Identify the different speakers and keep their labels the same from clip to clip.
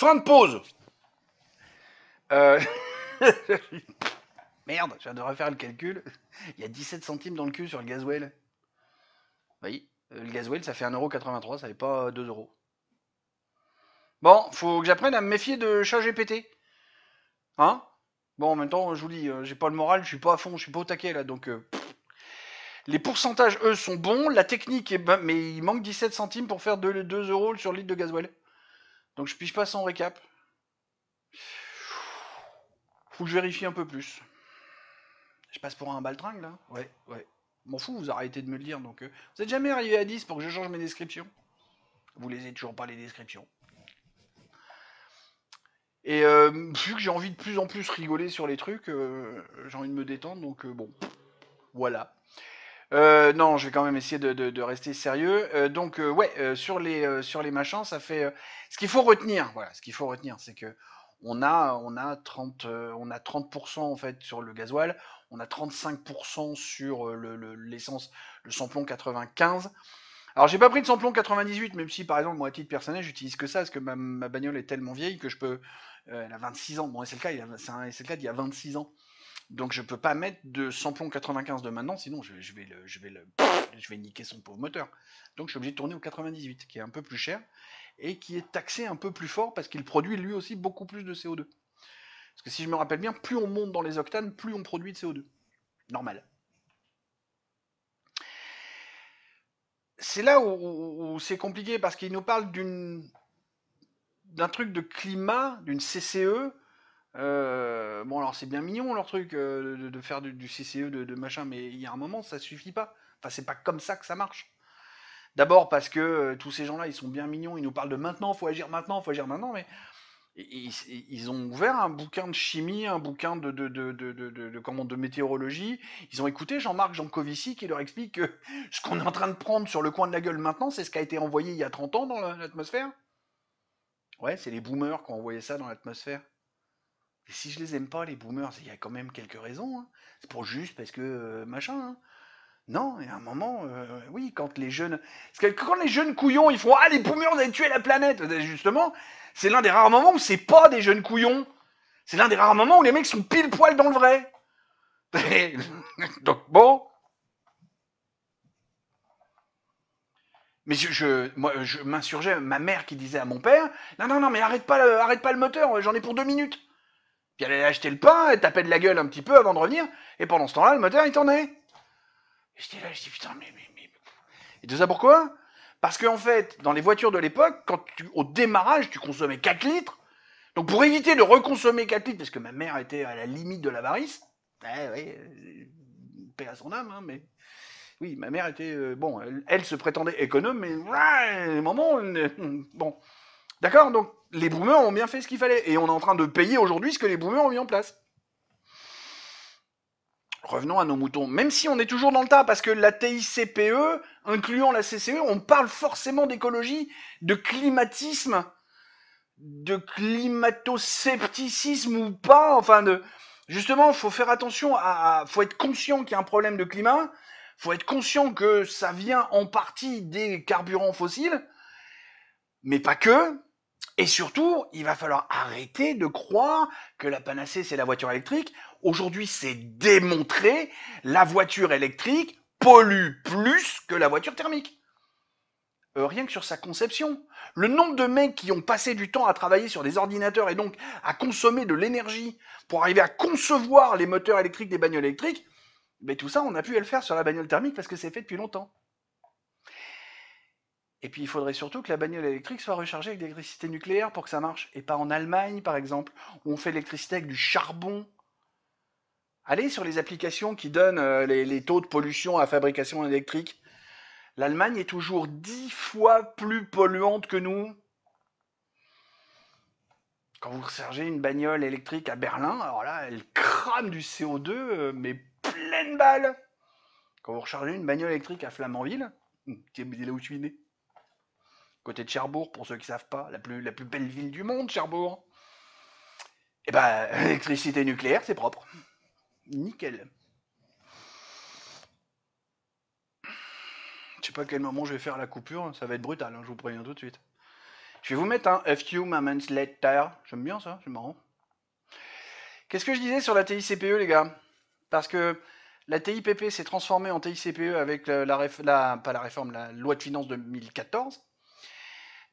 Speaker 1: Fin de pause. Euh, Merde, je viens de refaire le calcul. Il y a 17 centimes dans le cul sur le gasoil. Oui, le gasoil, ça fait 1,83 €, ça fait pas 2 euros. Bon, faut que j'apprenne à me méfier de ChatGPT. Hein? Bon, en même temps, je vous dis, j'ai pas le moral, je suis pas à fond, je suis pas au taquet là, donc les pourcentages, eux, sont bons, la technique est bonne, mais il manque 17 centimes pour faire 2 euros sur le litre de gasoil. Donc je pige pas son récap. Faut que je vérifie un peu plus. Je passe pour un baltringue là? Ouais, ouais. M'en fous, vous arrêtez de me le dire. Donc, vous êtes jamais arrivé à 10 pour que je change mes descriptions? Vous lisez toujours pas les descriptions. Et vu que j'ai envie de plus en plus rigoler sur les trucs, j'ai envie de me détendre, donc bon, voilà. Non, je vais quand même essayer de rester sérieux. Donc, ouais, sur les machins, ça fait. Ce qu'il faut retenir, voilà, ce qu'il faut retenir, c'est que on a 30% en fait sur le gasoil, on a 35% sur l'essence, le samplon 95. Alors, j'ai pas pris de samplon 98, même si par exemple, moi à titre personnel, j'utilise que ça, parce que ma bagnole est tellement vieille que je peux. Elle a 26 ans. Bon, SLK, c'est un SLK d'il y a 26 ans. Donc je peux pas mettre de samplon 95 de maintenant, sinon je vais niquer son pauvre moteur. Donc je suis obligé de tourner au 98, qui est un peu plus cher et qui est taxé un peu plus fort parce qu'il produit lui aussi beaucoup plus de CO2. Parce que si je me rappelle bien, plus on monte dans les octanes, plus on produit de CO2. Normal. C'est là où c'est compliqué parce qu'il nous parle d'un truc de climat, d'une CCE. Bon, alors c'est bien mignon leur truc de faire du CCE, de machin, mais il y a un moment, ça suffit pas. Enfin, c'est pas comme ça que ça marche. D'abord parce que tous ces gens-là, ils sont bien mignons, ils nous parlent de maintenant, faut agir maintenant, mais ils ont ouvert un bouquin de chimie, un bouquin de météorologie. Ils ont écouté Jean-Marc Jancovici qui leur explique que ce qu'on est en train de prendre sur le coin de la gueule maintenant, c'est ce qui a été envoyé il y a 30 ans dans l'atmosphère. Ouais, c'est les boomers qui ont envoyé ça dans l'atmosphère. Et si je les aime pas, les boomers, il y a quand même quelques raisons. Hein. C'est pas juste parce que machin. Hein. Non, il y a un moment, oui, quand les jeunes. Parce que quand les jeunes couillons, ils font ah, les boomers, vous avez tué la planète. Justement, c'est l'un des rares moments où c'est pas des jeunes couillons. C'est l'un des rares moments où les mecs sont pile poil dans le vrai. Donc bon. Mais moi, je m'insurgeais, ma mère qui disait à mon père non, non, non, mais arrête pas le moteur, j'en ai pour 2 minutes. Puis elle allait acheter le pain, elle tapait de la gueule un petit peu avant de revenir, et pendant ce temps-là, le moteur il tournait. Et j'étais là, je dis putain, mais. Et tout ça pourquoi? Parce qu'en fait, dans les voitures de l'époque, au démarrage, tu consommais 4 litres. Donc pour éviter de reconsommer 4 litres, parce que ma mère était à la limite de l'avarice, oui, paix à son âme, hein, mais oui, ma mère était, bon, elle se prétendait économe, mais ouais, moment, bon, d'accord, donc les boomers ont bien fait ce qu'il fallait, et on est en train de payer aujourd'hui ce que les boomers ont mis en place. Revenons à nos moutons. Même si on est toujours dans le tas, parce que la TICPE, incluant la CCE, on parle forcément d'écologie, de climatisme, de climato-scepticisme ou pas. Enfin, justement, faut faire attention faut être conscient qu'il y a un problème de climat. Faut être conscient que ça vient en partie des carburants fossiles, mais pas que. Et surtout, il va falloir arrêter de croire que la panacée, c'est la voiture électrique. Aujourd'hui, c'est démontré, la voiture électrique pollue plus que la voiture thermique. Rien que sur sa conception. Le nombre de mecs qui ont passé du temps à travailler sur des ordinateurs et donc à consommer de l'énergie pour arriver à concevoir les moteurs électriques des bagnoles électriques, mais tout ça, on a pu le faire sur la bagnole thermique parce que c'est fait depuis longtemps. Et puis il faudrait surtout que la bagnole électrique soit rechargée avec de l'électricité nucléaire pour que ça marche. Et pas en Allemagne, par exemple, où on fait l'électricité avec du charbon. Allez sur les applications qui donnent les taux de pollution à fabrication électrique. L'Allemagne est toujours 10 fois plus polluante que nous. Quand vous rechargez une bagnole électrique à Berlin, alors là, elle crame du CO2, mais pleine balle. Quand vous rechargez une bagnole électrique à Flamanville, c'est là où je suis né, côté de Cherbourg, pour ceux qui ne savent pas, la plus belle ville du monde, Cherbourg. Eh ben, l'électricité nucléaire, c'est propre. Nickel. Je sais pas à quel moment je vais faire la coupure, ça va être brutal, hein, je vous préviens tout de suite. Je vais vous mettre un A few moments later. J'aime bien ça, c'est marrant. Qu'est-ce que je disais sur la TICPE, les gars? Parce que la TIPP s'est transformée en TICPE avec pas la réforme, la loi de finances 2014.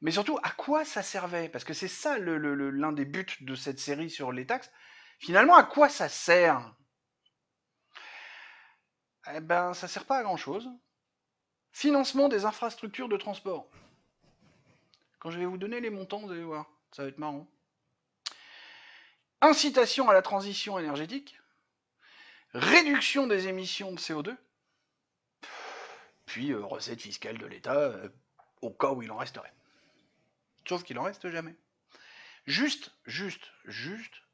Speaker 1: Mais surtout, à quoi ça servait? Parce que c'est ça l'un des buts de cette série sur les taxes. Finalement, à quoi ça sert? Eh ben, ça sert pas à grand-chose. Financement des infrastructures de transport. Quand je vais vous donner les montants, vous allez voir, ça va être marrant. Incitation à la transition énergétique. Réduction des émissions de CO2. Puis recettes fiscales de l'État, au cas où il en resterait. Sauf qu'il en reste jamais. Juste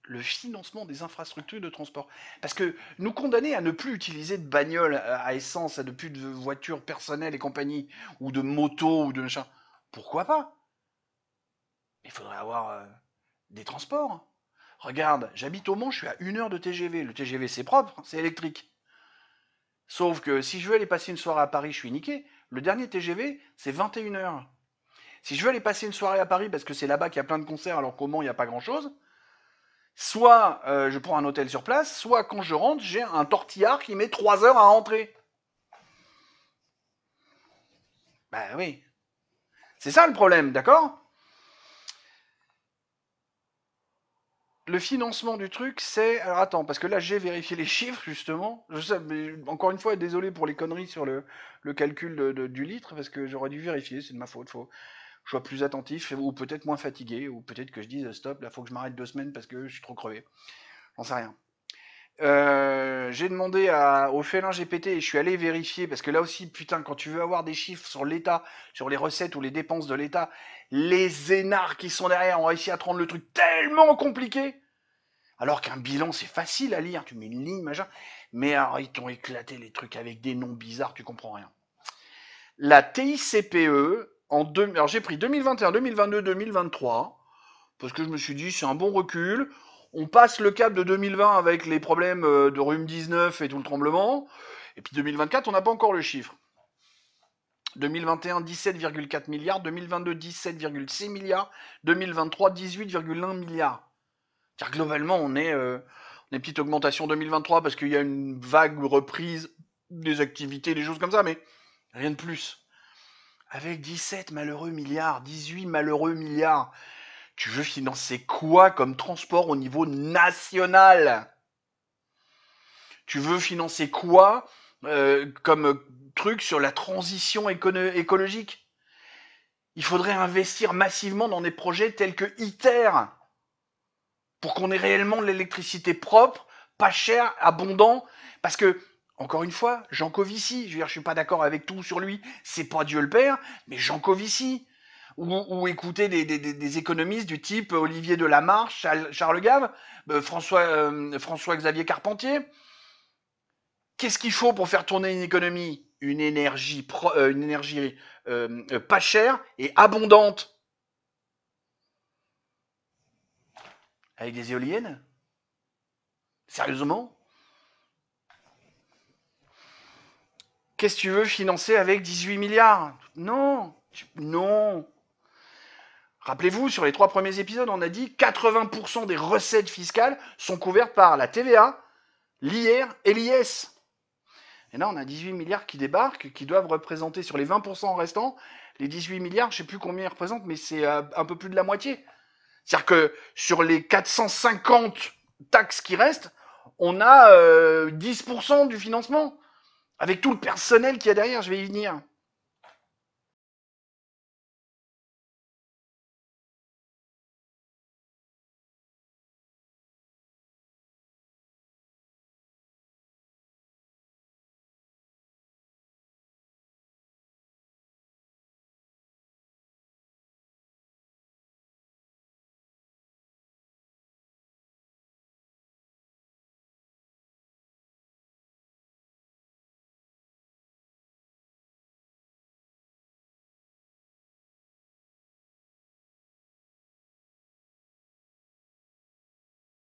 Speaker 1: le financement des infrastructures de transport. Parce que nous condamner à ne plus utiliser de bagnole à essence, à ne plus de voitures personnelles et compagnie, ou de motos, ou de machin, pourquoi pas? Il faudrait avoir des transports. Regarde, j'habite au Mans, je suis à 1 heure de TGV. Le TGV, c'est propre, c'est électrique. Sauf que si je veux aller passer une soirée à Paris, je suis niqué. Le dernier TGV, c'est 21 heures. Si je veux aller passer une soirée à Paris parce que c'est là-bas qu'il y a plein de concerts alors qu'au Mans, il n'y a pas grand-chose, soit je prends un hôtel sur place, soit quand je rentre, j'ai un tortillard qui met 3 heures à rentrer. Bah oui. C'est ça le problème, d'accord? Le financement du truc, c'est... Alors attends, parce que là j'ai vérifié les chiffres justement. Je sais, mais encore une fois, désolé pour les conneries sur le calcul du litre, parce que j'aurais dû vérifier, c'est de ma faute. Faut que je sois plus attentif, ou peut-être moins fatigué, ou peut-être que je dise stop, là faut que je m'arrête 2 semaines parce que je suis trop crevé. J'en sais rien. J'ai demandé au Félin GPT et je suis allé vérifier parce que là aussi, putain, quand tu veux avoir des chiffres sur l'État, sur les recettes ou les dépenses de l'État, les énards qui sont derrière ont réussi à te rendre le truc tellement compliqué. Alors qu'un bilan, c'est facile à lire, tu mets une ligne, machin. Mais alors, ils t'ont éclaté les trucs avec des noms bizarres, tu comprends rien. La TICPE, alors j'ai pris 2021, 2022, 2023, parce que je me suis dit, c'est un bon recul. On passe le cap de 2020 avec les problèmes de rhume 19 et tout le tremblement. Et puis 2024, on n'a pas encore le chiffre. 2021, 17,4 milliards. 2022, 17,6 milliards. 2023, 18,1 milliards. C'est-à-dire globalement, on est une petite augmentation 2023 parce qu'il y a une vague reprise des activités, des choses comme ça, mais rien de plus. Avec 17 malheureux milliards, 18 malheureux milliards, tu veux financer quoi comme transport au niveau national? Tu veux financer quoi comme truc sur la transition écologique? Il faudrait investir massivement dans des projets tels que ITER pour qu'on ait réellement de l'électricité propre, pas chère, abondant. Parce que, encore une fois, Jean Covici, je veux dire, je suis pas d'accord avec tout sur lui, c'est pas Dieu le Père, mais Jean Covici. Ou écouter des économistes du type Olivier Delamarche, Charles Gave, François-Xavier Carpentier. Qu'est-ce qu'il faut pour faire tourner une économie? Une énergie pas chère et abondante. Avec des éoliennes? Sérieusement? Qu'est-ce que tu veux financer avec 18 milliards? Non, non. Rappelez-vous, sur les 3 premiers épisodes, on a dit 80% des recettes fiscales sont couvertes par la TVA, l'IR et l'IS. Et là, on a 18 milliards qui débarquent, qui doivent représenter sur les 20% restants, les 18 milliards, je ne sais plus combien ils représentent, mais c'est un peu plus de la moitié. C'est-à-dire que sur les 450 taxes qui restent, on a 10% du financement, avec tout le personnel qu'il y a derrière, je vais y venir.